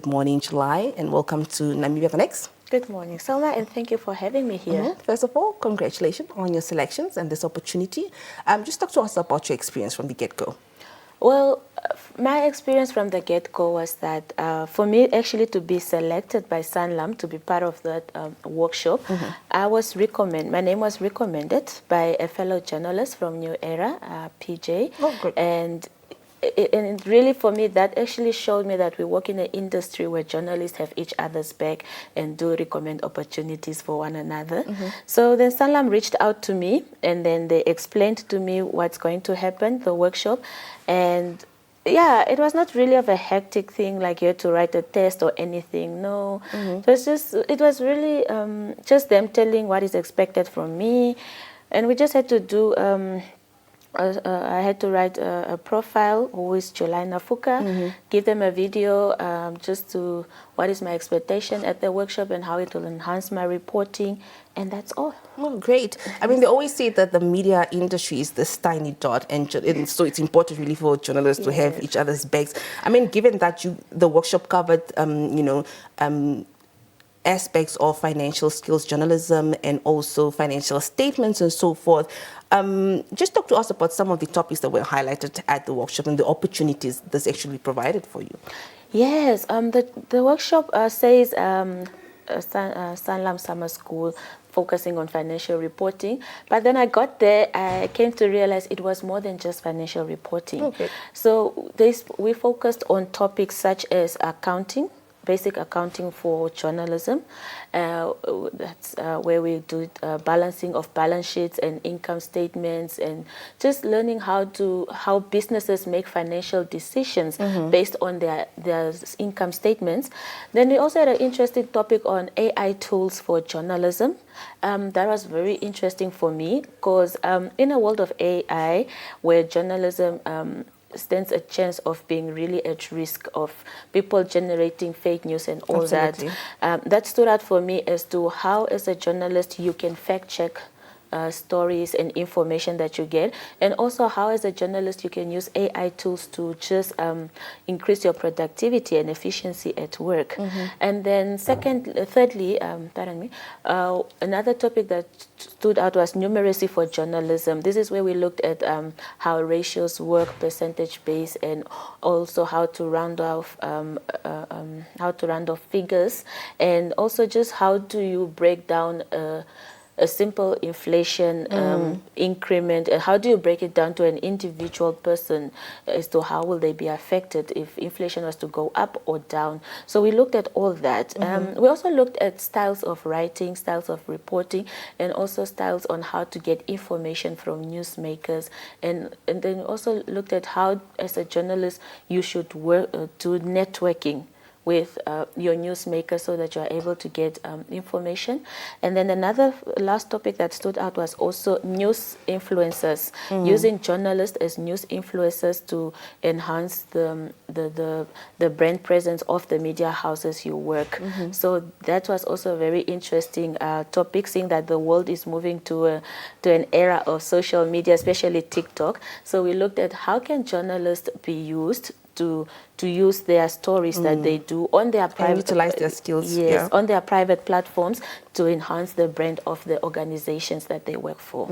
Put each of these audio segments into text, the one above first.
Good morning, July, and welcome to Namibia Connects. Good morning, Selma, and thank you for having me here. First of all, congratulations on your selections and this opportunity. Just talk to us about your experience from the get-go. Well, my experience from the get-go was that for me actually to be selected by Sanlam to be part of that workshop, my name was recommended by a fellow journalist from New Era, PJ. Oh, good. And really for me that actually showed me that we work in an industry where journalists have each other's back and do recommend opportunities for one another. So then Sanlam reached out to me and then they explained to me what's going to happen, the workshop. And yeah, it was not really of a hectic thing like you had to write a test or anything. No, it was really just them telling what is expected from me. And we just had to do I had to write a profile, who is July Nafuka, give them a video just to what is my expectation at the workshop and how it will enhance my reporting, and that's all. Oh, great. I mean, they always say that the media industry is this tiny dot, and so it's important really for journalists to have each other's backs. I mean, given that the workshop covered, aspects of financial skills journalism and also financial statements and so forth. Just talk to us about some of the topics that were highlighted at the workshop and the opportunities this actually provided for you. Yes, the workshop says Sanlam Summer School, focusing on financial reporting. But then I got there, I came to realize it was more than just financial reporting. Okay. So we focused on topics such as accounting, basic accounting for journalism. That's where we do balancing of balance sheets and income statements, and just learning how businesses make financial decisions based on their income statements. Then we also had an interesting topic on AI tools for journalism. That was very interesting for me because in a world of AI where journalism stands a chance of being really at risk of people generating fake news and all Absolutely. that stood out for me as to how, as a journalist, you can fact check stories and information that you get, and also how as a journalist you can use AI tools to just increase your productivity and efficiency at work. And then thirdly, another topic that stood out was numeracy for journalism. This is where we looked at how ratios work, percentage based, and also how to round off figures, and also just how do you break down a simple inflation increment, and how do you break it down to an individual person as to how will they be affected if inflation was to go up or down. So we looked at all that. We also looked at styles of writing, styles of reporting, and also styles on how to get information from newsmakers, and then we also looked at how as a journalist you should work do networking with your newsmaker so that you're able to get information. And then another last topic that stood out was also news influencers, using journalists as news influencers to enhance the brand presence of the media houses you work. So that was also a very interesting topic, seeing that the world is moving to an era of social media, especially TikTok. So we looked at how can journalists be used to use their stories that they do on their private, utilize their skills, on their private platforms to enhance the brand of the organizations that they work for.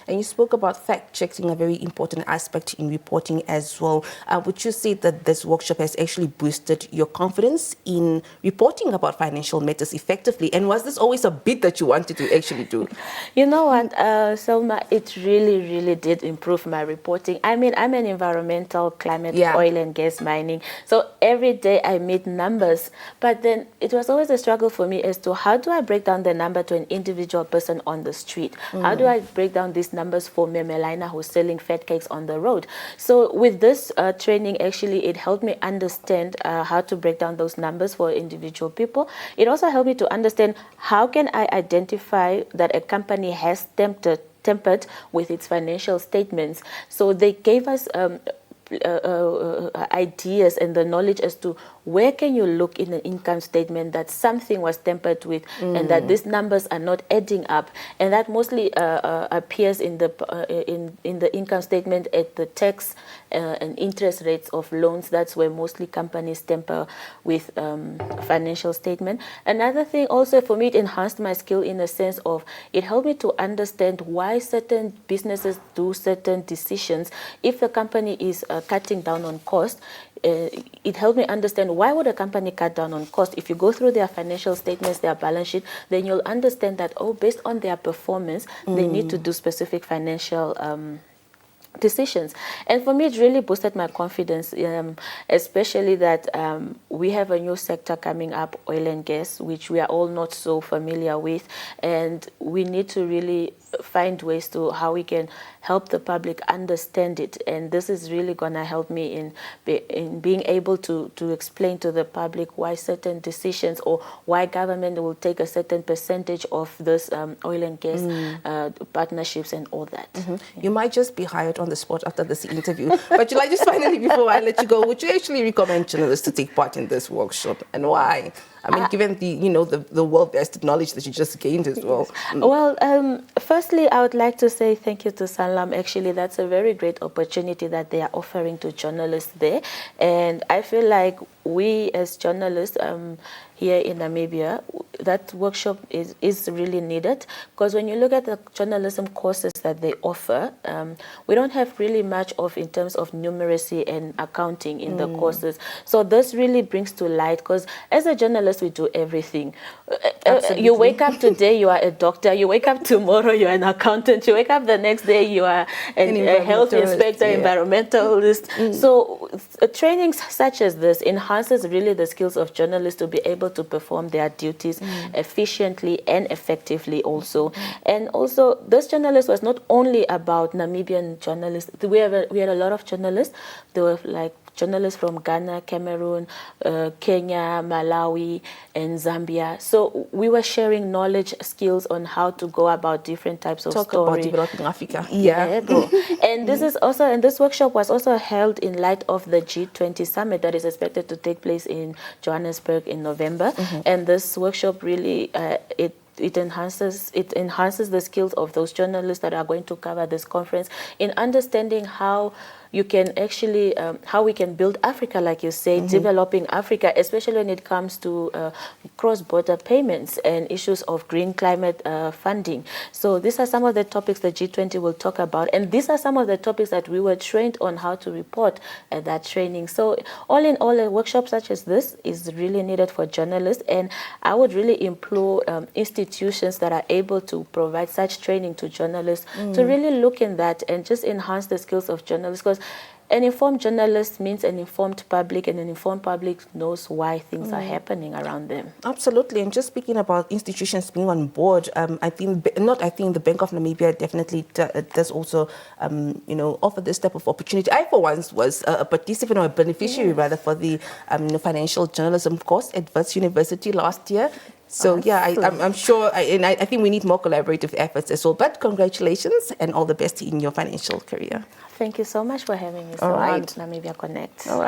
And you spoke about fact checking, a very important aspect in reporting as well. Would you say that this workshop has actually boosted your confidence in reporting about financial matters effectively? And was this always a bit that you wanted to actually do? You know what, Selma, it really did improve my reporting. I mean, I'm an environmental, climate, oil and gas mining. So every day I meet numbers, but then it was always a struggle for me as to how do I break down the number to an individual person on the street? How do I break down these numbers for Memelina who's selling fat cakes on the road? So with this training, actually, it helped me understand how to break down those numbers for individual people. It also helped me to understand how can I identify that a company has tempered with its financial statements. So they gave us ideas and the knowledge as to where can you look in an income statement that something was tampered with and that these numbers are not adding up, and that mostly appears in the income statement at the tax and interest rates of loans. That's where mostly companies tamper with financial statement. Another thing also for me, it enhanced my skill in the sense of it helped me to understand why certain businesses do certain decisions. If the company is cutting down on cost, it helped me understand why would a company cut down on cost. If you go through their financial statements, their balance sheet, then you'll understand that, oh, based on their performance, they need to do specific financial decisions. And for me, it really boosted my confidence, especially that we have a new sector coming up, oil and gas, which we are all not so familiar with, and we need to really find ways to how we can help the public understand it. And this is really gonna help me in being able to explain to the public why certain decisions or why government will take a certain percentage of this oil and gas partnerships and all that. You might just be hired on the spot after this interview. But July, just finally, before I let you go, would you actually recommend journalists to take part in this workshop, and why? I mean, given the well-vested knowledge that you just gained as well. Well, firstly, I would like to say thank you to Sanlam. Actually, that's a very great opportunity that they are offering to journalists there. And I feel like we as journalists here in Namibia, that workshop is really needed, because when you look at the journalism courses that they offer, we don't have really much of in terms of numeracy and accounting in the courses. So this really brings to light, because as a journalist, we do everything. You wake up today, you are a doctor. You wake up tomorrow, you are an accountant. You wake up the next day, you are a health inspector, environmentalist. So trainings such as this enhances really the skills of journalists to be able to perform their duties efficiently and effectively also. And also, this journalist was not only about Namibian journalists. We had a lot of journalists. There were like journalists from Ghana, Cameroon, Kenya, Malawi, and Zambia. So we were sharing knowledge, skills on how to go about different types of Talk story. about developing Africa. Yeah. And this is also, and this workshop was also held in light of the G20 summit that is expected to take place in Johannesburg in November. And this workshop really it enhances the skills of those journalists that are going to cover this conference in understanding how you can actually, how we can build Africa, like you say, developing Africa, especially when it comes to cross-border payments and issues of green climate funding. So these are some of the topics that G20 will talk about, and these are some of the topics that we were trained on how to report at that training. So all in all, a workshop such as this is really needed for journalists, and I would really implore institutions that are able to provide such training to journalists to really look in that and just enhance the skills of journalists, because an informed journalist means an informed public, and an informed public knows why things are happening around them. Absolutely. And just speaking about institutions being on board, I think the Bank of Namibia definitely does also, offer this type of opportunity. I, for once, was a participant or a beneficiary, rather, for the financial journalism course at Wits University last year. So, I'm sure, I think we need more collaborative efforts as well. But congratulations and all the best in your financial career. Thank you so much for having me. All right. On Namibia Connect. All right.